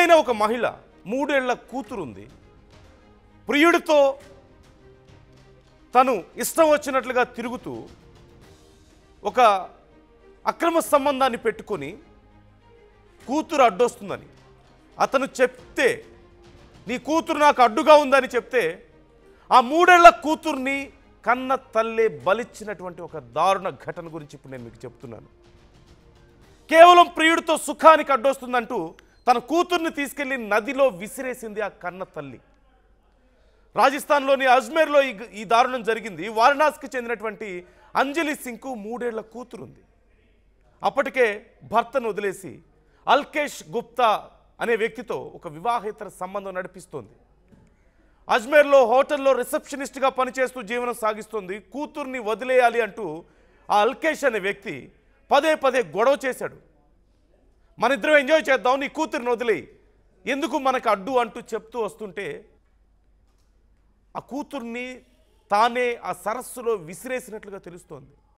పెళ్ళైన ఒక మహిళ 3 ఏళ్ల కూతురుంది. ప్రియుడితో తను ఇష్టం వచ్చినట్లుగా తిరుగుతూ ఒక అక్రమ సంబంధాన్ని పెట్టుకొని కూతురు అడ్డొస్తుందని అతను చెప్తే, నీ కూతురు నాకు అడ్డుగా ఉందని చెప్తే, ఆ 3 ఏళ్ల కూతుర్ని కన్న తల్లే బలిచ్చినటువంటి ఒక దారుణ ఘటన గురించి ఇప్పుడు నేను మీకు చెప్తున్నాను. కేవలం ప్రియుడితో సుఖానికి అడ్డొస్తుందంటూ తన కూతుర్ని తీసుకెళ్లి నదిలో విసిరేసింది ఆ కన్న తల్లి. రాజస్థాన్లోని అజ్మేర్లో ఈ దారుణం జరిగింది. వారణాసికి చెందినటువంటి అంజలి సింగ్కు 3 ఏళ్ల కూతురుంది. అప్పటికే భర్తను వదిలేసి అల్కేష్ గుప్తా అనే వ్యక్తితో ఒక వివాహేతర సంబంధం నడిపిస్తోంది. అజ్మేర్లో హోటల్లో రిసెప్షనిస్ట్గా పనిచేస్తూ జీవనం సాగిస్తోంది. కూతుర్ని వదిలేయాలి అంటూ ఆ అల్కేష్ అనే వ్యక్తి పదే పదే గొడవ చేశాడు. మన ఇద్దరం ఎంజాయ్ చేద్దాం, నీ కూతుర్ని వదిలేయి, ఎందుకు మనకు అడ్డు అంటూ చెప్తూ వస్తుంటే ఆ కూతుర్ని తానే ఆ సరస్సులో విసిరేసినట్లుగా తెలుస్తోంది.